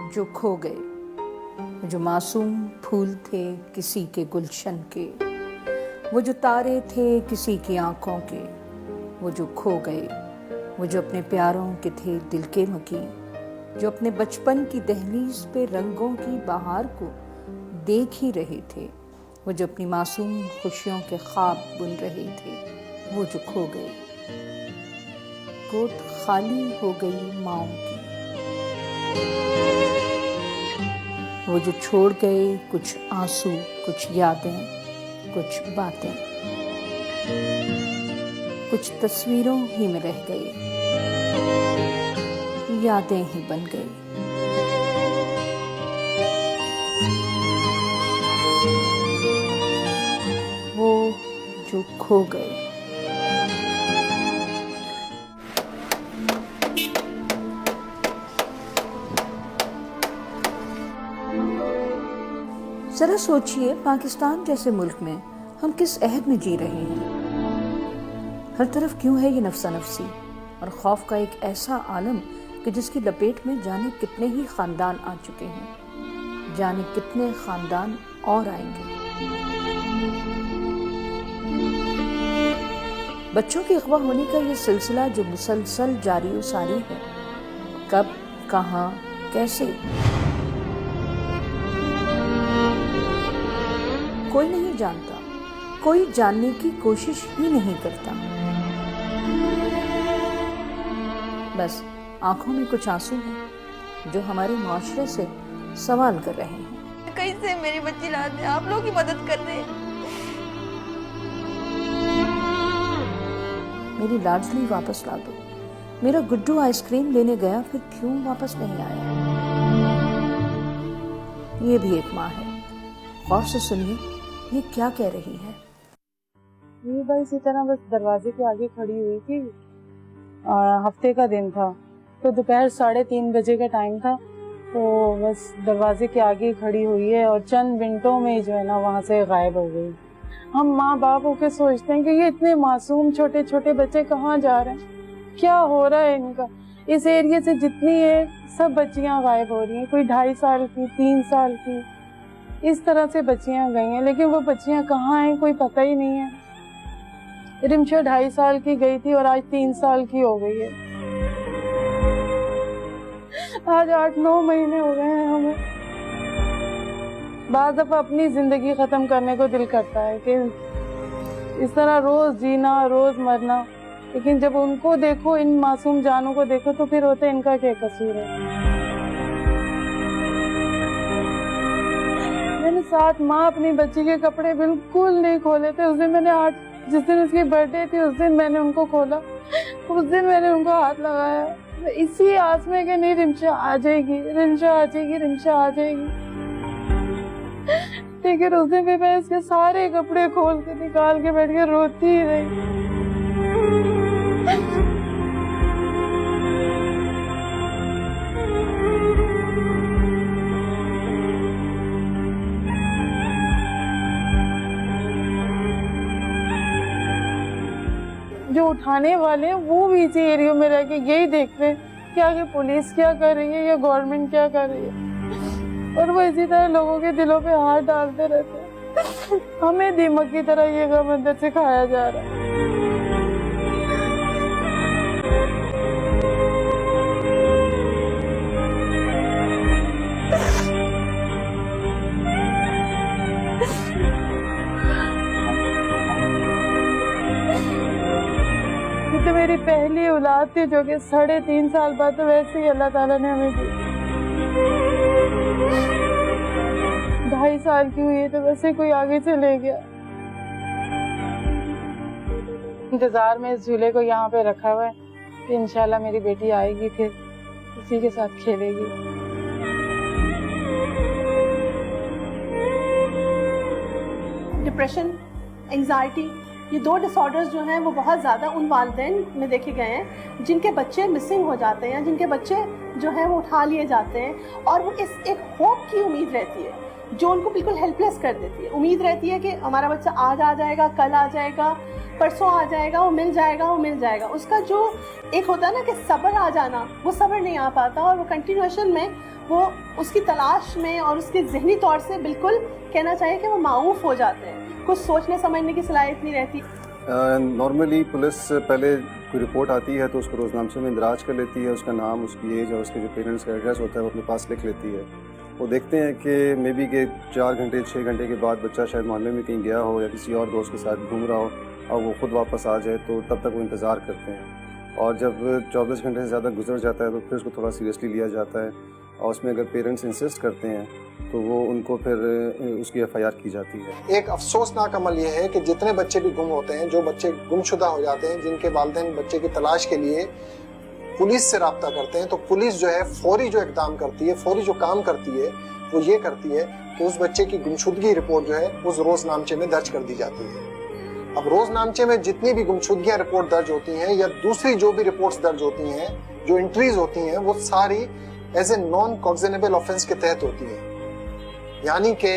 जो खो गए, जो मासूम फूल थे किसी के गुलशन के, वो जो तारे थे किसी की आंखों के, वो जो खो गए, वो जो अपने प्यारों के थे दिल के मकी, जो अपने बचपन की दहलीज पे रंगों की बहार को देख ही रहे थे, वो जो अपनी मासूम खुशियों के ख्वाब बुन रहे थे, वो जो खो गए। गोद खाली हो गई माँओं की, वो जो छोड़ गए कुछ आंसू, कुछ यादें, कुछ बातें, कुछ तस्वीरों ही में रह गए, यादें ही बन गई। वो जो खो गए। जरा सोचिए, पाकिस्तान जैसे मुल्क में हम किस अहद में जी रहे हैं। हर तरफ क्यों है ये नफसा नफसी और खौफ का एक ऐसा आलम कि जिसकी लपेट में जाने कितने ही खानदान आ चुके हैं, जाने कितने खानदान और आएंगे। बच्चों के अगवा होने का ये सिलसिला जो मुसलसल जारी व सारी है, कब, कहाँ, कैसे, कोई नहीं जानता, कोई जानने की कोशिश ही नहीं करता। बस आंखों में कुछ आंसू हैं जो हमारे माशरे से सवाल कर रहे हैं। कैसे मेरी बच्ची ला दे, आप लोग की मदद कर दे। मेरी लाडली वापस ला दो। मेरा गुड्डू आइसक्रीम लेने गया, फिर क्यों वापस नहीं आया? ये भी एक माँ है। गौर से सुनिए, ये क्या कह रही है। ये भाई इसी तरह बस दरवाजे के आगे खड़ी हुई थी। हफ्ते का दिन था, तो दोपहर 3:30 बजे का टाइम था। तो बस दरवाजे के आगे खड़ी हुई है और चंद मिनटों में जो है ना वहाँ से गायब हो गई। हम माँ बाप होके सोचते हैं कि ये इतने मासूम छोटे छोटे बच्चे कहाँ जा रहे हैं, क्या हो रहा है इनका। इस एरिया से जितनी है सब बच्चियाँ गायब हो रही हैं, कोई 2.5 साल की, 3 साल की, इस तरह से बच्चियां गई हैं। लेकिन वो बच्चियां कहाँ हैं कोई पता ही नहीं है। रिमशा 2.5 साल की गई थी और आज 3 साल की हो गई है। आज 8-9 महीने हो गए हैं हमें। बाद दफा अपनी जिंदगी खत्म करने को दिल करता है कि इस तरह रोज जीना, रोज मरना। लेकिन जब उनको देखो, इन मासूम जानों को देखो, तो फिर होता है इनका क्या कसूर है। मैंने साथ माँ अपनी बच्ची के कपड़े बिल्कुल नहीं खोले थे। उस दिन मैंने जिस दिन उसकी बर्थडे थी उस दिन मैंने उनको खोला, उस दिन मैंने उनको हाथ लगाया इसी आस में कि नहीं रिमशा आ जाएगी, रिमशा आ जाएगी, रिमशा आ जाएगी। लेकिन उस दिन भी मैं इसके सारे कपड़े खोल के निकाल के बैठ के रोती ही रही। जो उठाने वाले हैं वो भी इसी एरिया में रह के यही देख रहे हैं कि आगे पुलिस क्या कर रही है या गवर्नमेंट क्या कर रही है, और वो इसी तरह लोगों के दिलों पे हाथ डालते रहते हैं। हमें दीमक की तरह ये गम अंदर से खाया जा रहा है। तो मेरी पहली औलाद थी जो कि 3.5 साल बाद, तो वैसे ही अल्लाह ताला ने हमें दी। 2.5 साल की हुई है तो वैसे कोई आगे से ले गया। इंतजार में इस झूले को यहाँ पे रखा हुआ है कि इंशाल्लाह मेरी बेटी आएगी, फिर उसी के साथ खेलेगी। डिप्रेशन, एंजाइटी, ये 2 डिसऑर्डर्स जो हैं वो बहुत ज़्यादा उन वालिदैन में देखे गए हैं जिनके बच्चे मिसिंग हो जाते हैं, जिनके बच्चे जो हैं वो उठा लिए जाते हैं, और वो इस एक होप की उम्मीद रहती है जो उनको बिल्कुल हेल्पलेस कर देती है। उम्मीद रहती है कि हमारा बच्चा आज आ जाएगा, कल आ जाएगा, परसों आ जाएगा, वो मिल जाएगा। उसका जो एक होता है ना कि सब्र आ जाना, वो सब्र नहीं आ पाता और वो कंटिन्यूएशन में वो उसकी तलाश में और उसके जहनी तौर से बिल्कुल कहना चाहिए कि वो माऊफ हो जाते हैं। कुछ सोचने समझने की सलाहियत नहीं रहती। नॉर्मली पुलिस पहले कोई रिपोर्ट आती है तो उसको रोजनामचे में इंदराज कर लेती है, उसका नाम, उसकी एज और उसके जो पेरेंट्स का एड्रेस होता है वो अपने पास लिख लेती है। वो देखते हैं कि मे बी के 4 घंटे 6 घंटे के बाद बच्चा शायद मोहल्ले में कहीं गया हो या किसी और दोस्त के साथ घूम रहा हो और वो खुद वापस आ जाए, तो तब तक वो इंतज़ार करते हैं। और जब 24 घंटे से ज़्यादा गुजर जाता है तो फिर उसको थोड़ा सीरियसली लिया जाता है और उसमें अगर पेरेंट्स इंसिस्ट करते हैं तो वो उनको फिर उसकी FIR की जाती है। एक अफसोसनाक अमल यह है कि जितने बच्चे भी गुम होते हैं, जो बच्चे गुमशुदा हो जाते हैं, जिनके वालिदैन बच्चे की तलाश के लिए पुलिस से राब्ता करते हैं, तो पुलिस जो है फौरी जो इकदाम करती है, फौरी जो काम करती है वो ये करती है कि उस बच्चे की गुमशुदगी रिपोर्ट जो है उस रोजनामचे में दर्ज कर दी जाती है। अब रोजनामचे में जितनी भी गुमशुदगियां रिपोर्ट दर्ज होती हैं या दूसरी जो भी रिपोर्ट्स दर्ज होती हैं, जो एंट्रीज होती हैं, वो सारी as a non cognizable offence के तहत होती हैं, यानी कि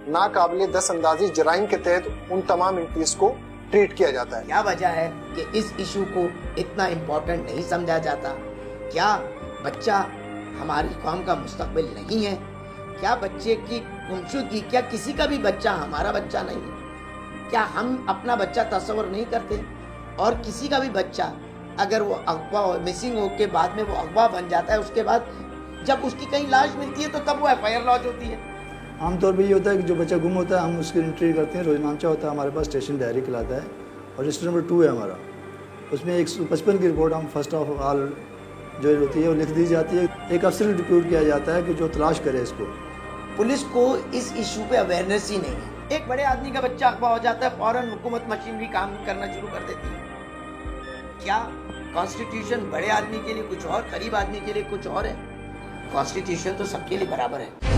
नाकाबिले दस्तअंदाजी जराइम के तहत उन तमाम एंट्रीज को ट्रीट किया जाता है। क्या वजह है कि इस इशू को इतना इम्पोर्टेंट नहीं समझा जाता? क्या बच्चा हमारी कौम का मुस्तकबिल नहीं है? क्या बच्चे की गुमशुदगी, क्या किसी का भी बच्चा हमारा बच्चा नहीं है? क्या हम अपना बच्चा तस्वर नहीं करते? और किसी का भी बच्चा अगर वो अगवा मिसिंग हो के बाद में वो अगवा बन जाता है, उसके बाद जब उसकी कहीं लाश मिलती है तो तब वो FIR लॉन्च होती है। आमतौर पे ये होता है कि जो बच्चा गुम होता है हम उसकी एंट्री करते हैं, रोजनामचा होता है हमारे पास, स्टेशन डायरी कहलाता है और रजिस्टर नंबर 2 है हमारा। उसमें 155 की रिपोर्ट हम फर्स्ट ऑफ ऑल जो होती है वो लिख दी जाती है। एक अफसर डिप्यूट किया जाता है कि जो तलाश करे इसको। पुलिस को इस इशू पे अवेयरनेस ही नहीं है। एक बड़े आदमी का बच्चा अगवा हो जाता है, फौरन हुकूमत मशीनरी काम करना शुरू कर देती है। क्या कॉन्स्टिट्यूशन बड़े आदमी के लिए कुछ और, गरीब आदमी के लिए कुछ और है? कॉन्स्टिट्यूशन तो सबके लिए बराबर है।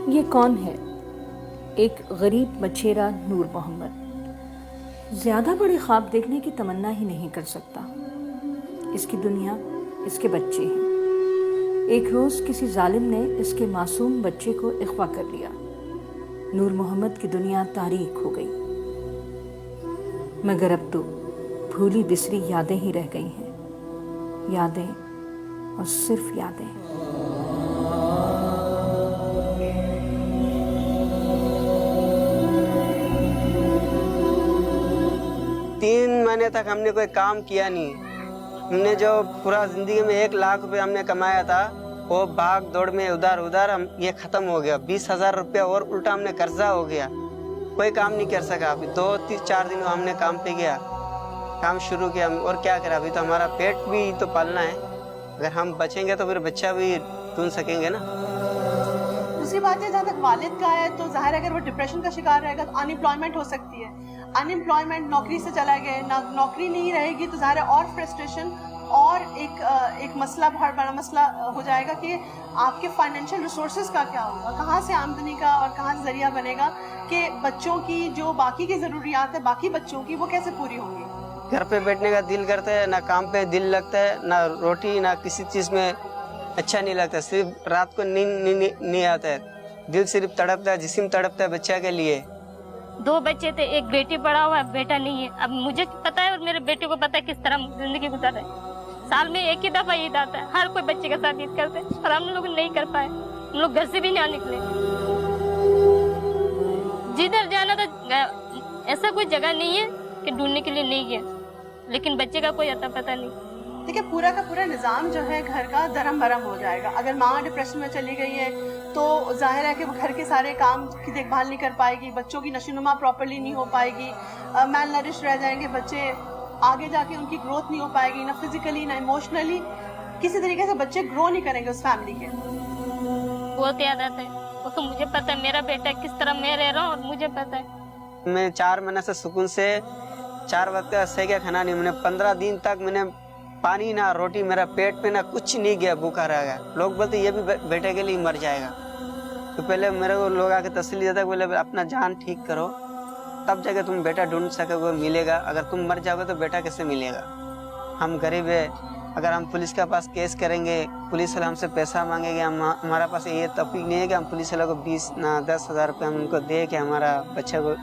ये कौन है? एक गरीब मछेरा नूर मोहम्मद। ज़्यादा बड़े ख्वाब देखने की तमन्ना ही नहीं कर सकता। इसकी दुनिया इसके बच्चे हैं। एक रोज़ किसी जालिम ने इसके मासूम बच्चे को अगवा कर लिया। नूर मोहम्मद की दुनिया तारीक हो गई, मगर अब तो भूली बिसरी यादें ही रह गई हैं। यादें और सिर्फ यादें। 3 महीने तक हमने कोई काम किया नहीं। हमने जो पूरा जिंदगी में 1 लाख रुपए हमने कमाया था, वो भाग दौड़ में उधर हम ये खत्म हो गया। 20,000 रुपया और उल्टा हमने कर्जा हो गया। कोई काम नहीं कर सका। अभी 2-4 दिन हमने काम पे गया, काम शुरू किया और क्या करा। अभी तो हमारा पेट भी तो पालना है। अगर हम बचेंगे तो फिर बच्चा भी ढूंढ सकेंगे ना। दूसरी बात है, जहाँ तक वालिद का है तो जाहिर है अगर वो डिप्रेशन का शिकार रहेगा तो अनएम्प्लॉयमेंट हो सकती है। अनएम्प्लॉयमेंट, नौकरी से चला गया, नौकरी नहीं रहेगी तो जाहिर है और फ्रस्ट्रेशन और एक मसला, बहुत बड़ा मसला हो जाएगा कि आपके फाइनेंशियल रिसोर्सेज का क्या होगा, कहाँ से आमदनी का और कहाँ से जरिया बनेगा कि बच्चों की जो बाकी की ज़रूरियात है बाकी बच्चों की, वो कैसे पूरी होंगी। घर पे बैठने का दिल करता है, ना काम पे दिल लगता है, ना रोटी ना किसी चीज़ में अच्छा नहीं लगता। सिर्फ रात को नींद नहीं आता है, दिल सिर्फ तड़पता है, जिस्म तड़पता है बच्चा के लिए। 2 बच्चे थे, एक बेटी पड़ा हुआ है, बेटा नहीं है। अब मुझे पता है और मेरे बेटे को पता है किस तरह जिंदगी गुजर रहे। साल में 1 ही दफा ईद आता है, हर कोई बच्चे के साथ ईद करते हैं और हम लोग नहीं कर पाए। हम लोग घर से भी नहीं निकले। जिधर जाना था ऐसा कोई जगह नहीं है कि ढूंढने के लिए नहीं गए, लेकिन बच्चे का कोई अता पता नहीं। देखिए, पूरा का पूरा निज़ाम जो है घर का दरम बरम हो जाएगा। अगर माँ डिप्रेशन में चली गई है तो जाहिर है कि वो घर के सारे काम की देखभाल नहीं कर पाएगी, बच्चों की नशोनुमा प्रॉपर्ली नहीं हो पाएगी, मैल नरिश रह जाएंगे बच्चे। आगे जाके उनकी ग्रोथ नहीं हो पाएगी, ना फिजिकली ना इमोशनली, किसी तरीके से बच्चे ग्रो नहीं करेंगे उस फैमिली के। बहुत याद आता है, वो तो मुझे पता है मेरा बेटा किस तरह मैं रह रहा हूँ, और मुझे पता है। मैं 4 महीने से सुकून से 4 वक्त का सही का खाना नहीं, मैंने 15 दिन तक मैंने पानी ना रोटी, मेरा पेट पे ना कुछ नहीं गया, भूखा रह गया। लोग बोलते ये भी बेटे के लिए मर जाएगा। तो पहले मेरे को लोग आके तसल्ली देता, बोले अपना जान ठीक करो तब जाके तुम बेटा ढूंढ सकोगे, मिलेगा। अगर तुम मर जाओगे तो बेटा कैसे मिलेगा? हम गरीब है, अगर हम पुलिस के पास केस करेंगे, पुलिस वाले हमसे पैसा मांगेंगे, हमारा पास ये तौफीक नहीं है कि हम पुलिस वाले को 20 ना 10,000 रुपये हम उनको दे के हमारा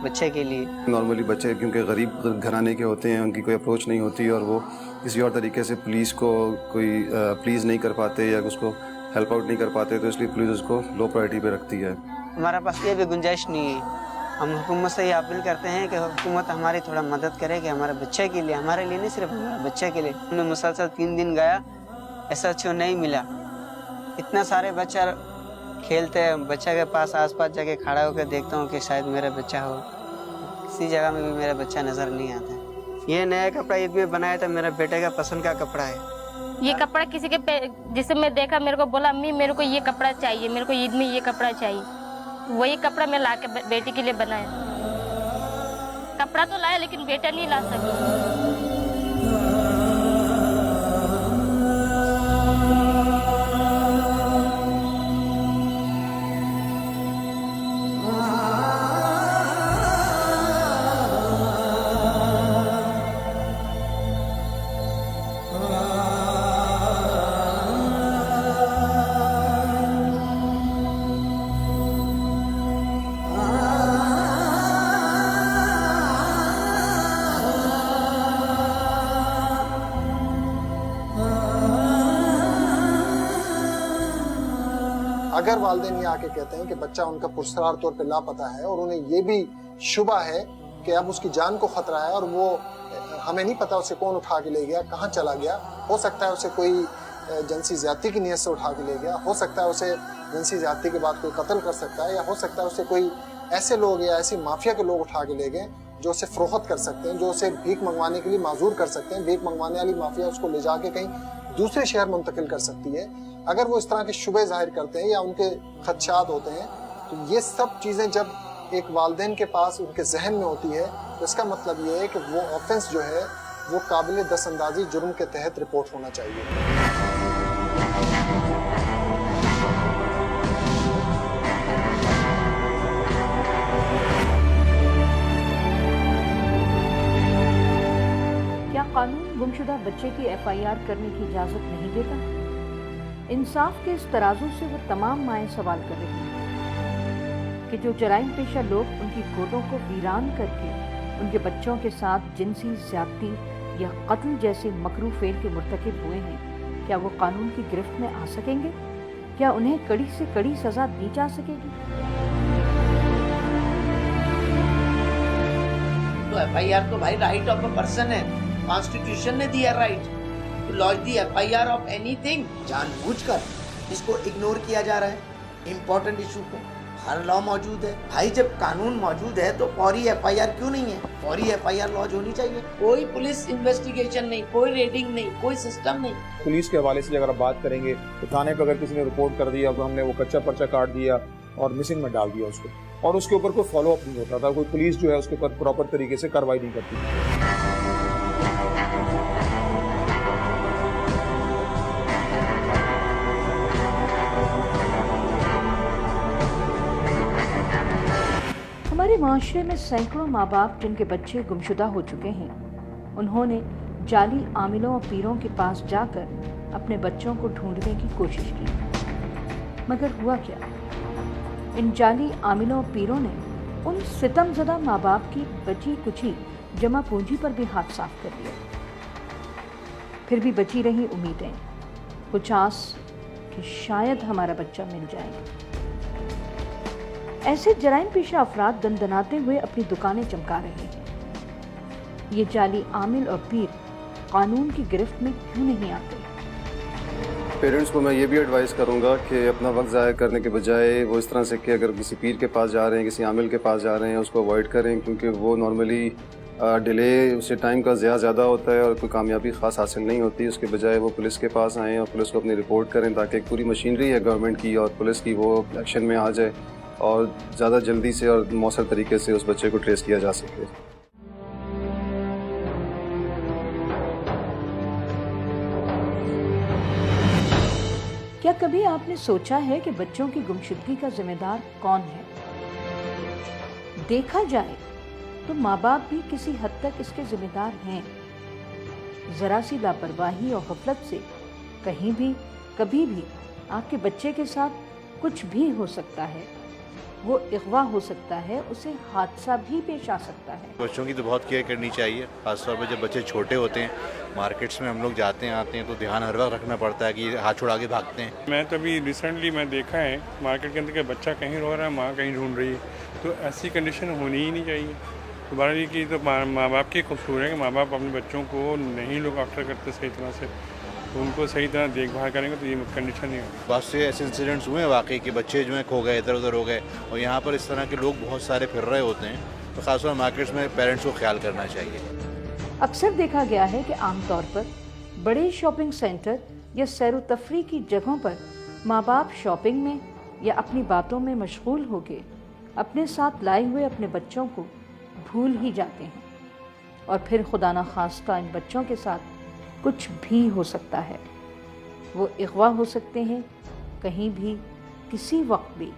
बच्चे के लिए। नॉर्मली बच्चे क्योंकि गरीब घराने के होते हैं, उनकी कोई अप्रोच नहीं होती और वो किसी और तरीके से पुलिस को कोई प्लीज़ नहीं कर पाते या उसको हेल्प आउट नहीं कर पाते, तो इसलिए पुलिस उसको लो प्रायोरिटी पे रखती है। हमारा पास ये भी गुंजाइश नहीं है। हम हुकूमत से ये अपील करते हैं कि हुकूमत हमारी थोड़ा मदद करे कि हमारे बच्चे के लिए, हमारे लिए नहीं सिर्फ हमारे बच्चे के लिए। हमने मुसलसल 3 दिन गया, SHO नहीं मिला। इतना सारे बच्चा खेलते हैं, बच्चा के पास आसपास जाके खड़ा होकर देखता हूँ कि शायद मेरा बच्चा हो, किसी जगह में भी मेरा बच्चा नज़र नहीं आता। ये नया कपड़ा ईद में बनाया था, मेरा बेटे का पसंद का कपड़ा है। ये कपड़ा किसी के जिसे मैं देखा, मेरे को बोला अम्मी मेरे को ये कपड़ा चाहिए, मेरे को ईद में ये कपड़ा चाहिए। वही कपड़ा मैं ला के बेटी के लिए बनाया। कपड़ा तो लाया लेकिन बेटा नहीं ला सकी। अगर वालिदैन ये आके कहते हैं कि बच्चा उनका पुरस्कार तौर पे लापता है और उन्हें ये भी शुबा है कि अब उसकी जान को खतरा है और वो हमें नहीं पता उसे कौन उठा के ले गया, कहाँ चला गया, हो सकता है उसे कोई जिनसी ज्यादती की नीयत से उठा के ले गया, हो सकता है उसे जिनसी ज्यादती के बाद कोई कत्ल कर सकता है, या हो सकता है उसे कोई ऐसे लोग या ऐसी माफिया के लोग उठा के ले गए जो उसे फरोख्त कर सकते हैं, जो उसे भीख मंगवाने के लिए माजूर कर सकते हैं। भीख मंगवाने वाली माफिया उसको ले जाके कहीं दूसरे शहर मुंतकिल कर सकती है। अगर वो इस तरह के शुबे जाहिर करते हैं या उनके खदशात होते हैं, तो ये सब चीज़ें जब एक वालिदैन के पास उनके जहन में होती है, तो इसका मतलब ये है कि वो ऑफेंस जो है वो काबिल दस्तअंदाजी जुर्म के तहत रिपोर्ट होना चाहिए। क्या कानून गुमशुदा बच्चे की FIR करने की इजाजत नहीं देता? इंसाफ के इस तराजू से वो तमाम माएँ सवाल कर रही हैं कि जो जराइम पेशा लोग उनकी गोदों को वीरान करके उनके बच्चों के साथ जिनसी ज्यादती या कत्ल जैसे मकरूह फेल के मुर्तकिब हुए हैं, क्या वो कानून की गिरफ्त में आ सकेंगे? क्या उन्हें कड़ी से कड़ी सजा दी जा सकेगी? तो FIR तो भाई राइट ऑफ अ पर्सन है, कॉन्स्टिट्यूशन ने दिया right to lodge the FIR of anything। जानबूझकर इसको इग्नोर किया जा रहा है इम्पोर्टेंट इशू को। हर लॉ मौजूद है भाई, जब कानून मौजूद है तो फौरी FIR क्यों नहीं है? फौरी FIR लॉज होनी चाहिए। कोई पुलिस इन्वेस्टिगेशन नहीं, कोई रेडिंग नहीं, कोई सिस्टम नहीं। पुलिस के हवाले से अगर आप बात करेंगे तो थाने पर अगर किसी ने रिपोर्ट कर दिया तो हमने वो कच्चा पर्चा काट दिया और मिसिंग में डाल दिया उसको, और उसके ऊपर कोई फॉलो अप नहीं होता था। कोई पुलिस जो है उसके ऊपर प्रॉपर तरीके से कार्रवाई नहीं करती। हमारे माशरे में सैकड़ों माँ बाप जिनके बच्चे गुमशुदा हो चुके हैं, उन्होंने जाली आमिलों और पीरों के पास जाकर अपने बच्चों को ढूंढने की कोशिश की, मगर हुआ क्या? इन जाली आमिलों और पीरों ने उन सितमज़दा माँ बाप की बची कुची जमा पूंजी पर भी हाथ साफ कर दिया। फिर भी बची रही उम्मीदें, कुछ आस कि शायद हमारा बच्चा मिल जाएगा। ऐसे जराइम पेशा अफराद दंदनाते हुए अपनी दुकानें चमका रहे हैं। ये जाली आमिल और पीर कानून की गिरफ्त में क्यों नहीं आते? पेरेंट्स को मैं ये भी एडवाइस करूंगा कि अपना वक्त ज़ाया करने के बजाय वो इस तरह से कि अगर किसी पीर के पास जा रहे हैं, किसी आमिल के पास जा रहे हैं, उसको अवॉइड करें, क्योंकि वो नॉर्मली डिले उससे टाइम का ज़्यादा होता है और कोई कामयाबी ख़ास हासिल नहीं होती। उसके बजाय वो पुलिस के पास आएँ और पुलिस को अपनी रिपोर्ट करें ताकि एक पूरी मशीनरी है गवर्नमेंट की और पुलिस की, वो एक्शन में आ जाए और ज़्यादा जल्दी से और मौसर तरीके से उस बच्चे को ट्रेस किया जा सके। क्या कभी आपने सोचा है कि बच्चों की गुमशुदगी का जिम्मेदार कौन है? देखा जाए तो माँ बाप भी किसी हद तक इसके जिम्मेदार हैं। जरा सी लापरवाही और गफलत से कहीं भी कभी भी आपके बच्चे के साथ कुछ भी हो सकता है। वो अगवा हो सकता है, उसे हादसा भी पेश आ सकता है। बच्चों की तो बहुत केयर करनी चाहिए, खासतौर पर जब बच्चे छोटे होते हैं। मार्केट्स में हम लोग जाते हैं आते हैं तो ध्यान हर वक्त रखना पड़ता है कि हाथ छुड़ा के भागते हैं। मैं तो अभी रिसेंटली मैं देखा है मार्केट के अंदर कि बच्चा कहीं रो रहा है, माँ कहीं ढूंढ रही है, तो ऐसी कंडीशन होनी ही नहीं चाहिए। दोबारा ये कि तो माँ बाप की कसूर है कि माँ बाप अपने बच्चों को नहीं लोग आफ्टर करते सही तरह से, तो उनको सही तरह देखभाल करेंगे तो ये कंडीशन नहीं होगी। बहुत से ऐसे इंसिडेंट्स हुए हैं वाकई कि बच्चे जो हैं खो गए, इधर उधर हो गए, और यहाँ पर इस तरह के लोग बहुत सारे फिर रहे होते हैं, तो खासतौर मार्केट्स में पेरेंट्स को ख्याल करना चाहिए। अक्सर देखा गया है कि आमतौर पर बड़े शॉपिंग सेंटर या सैर व तफरी की जगहों पर माँ बाप शॉपिंग में या अपनी बातों में मशगूल होकर अपने साथ लाए हुए अपने बच्चों को भूल ही जाते हैं और फिर खुदा न खास्ता इन बच्चों के साथ कुछ भी हो सकता है। वो अगवा हो सकते हैं कहीं भी किसी वक्त भी।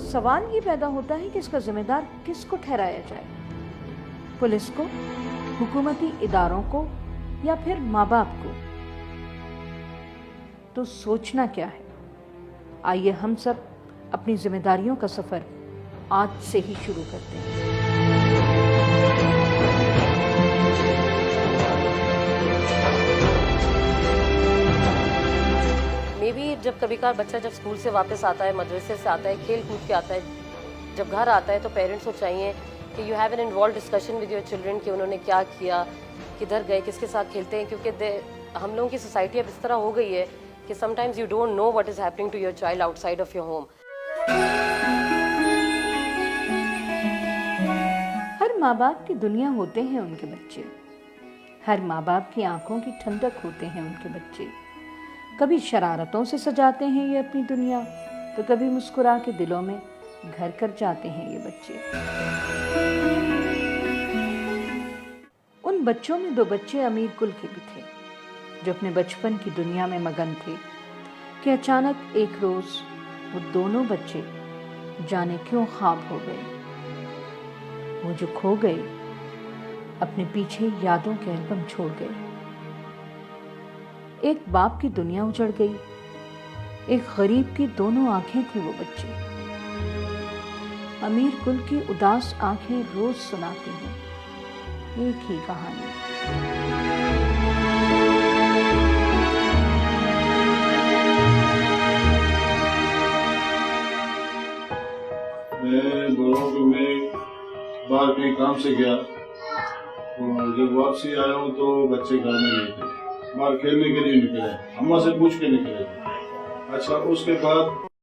सवाल ये पैदा होता है कि इसका जिम्मेदार किसको ठहराया जाए, पुलिस को, हुकूमती इदारों को या फिर माँ बाप को? तो सोचना क्या है? आइए हम सब अपनी जिम्मेदारियों का सफर आज से ही शुरू करते हैं। मे बी जब कभी कभार बच्चा जब स्कूल से वापस आता है, मदरसे से आता है, खेल कूद के आता है, जब घर आता है तो पेरेंट्स को चाहिए कि you have an involve discussion with your children कि उन्होंने क्या किया, किधर गए, किसके साथ खेलते हैं, क्योंकि हम लोगों की सोसाइटी अब इस तरह हो गई है कि sometimes you don't know what is happening to your child outside of your home. हर माँ बाप की दुनिया होते हैं उनके बच्चे, हर माँ बाप की आंखों की ठंडक होते हैं उनके बच्चे। कभी शरारतों से सजाते हैं ये अपनी दुनिया, तो कभी मुस्कुरा के दिलों में घर कर जाते हैं ये बच्चे। उन बच्चों में 2 बच्चे अमीर कुल के भी थे जो अपने बचपन की दुनिया में मगन थे कि अचानक एक रोज वो दोनों बच्चे जाने क्यों ख्वाब हो गए। वो जो खो गए अपने पीछे यादों के एल्बम छोड़ गए। एक बाप की दुनिया उजड़ गई, एक गरीब की दोनों आंखें थी वो बच्चे। अमीर कुल की उदास आंखें रोज सुनाती हैं एक ही कहानी। मैं बोला कि मैं बाहर कहीं काम से गया, तो जब वापसी आया हूँ तो बच्चे घर में नहीं थे, बाहर खेलने के लिए निकले, अम्मा से पूछ के निकले। अच्छा, उसके बाद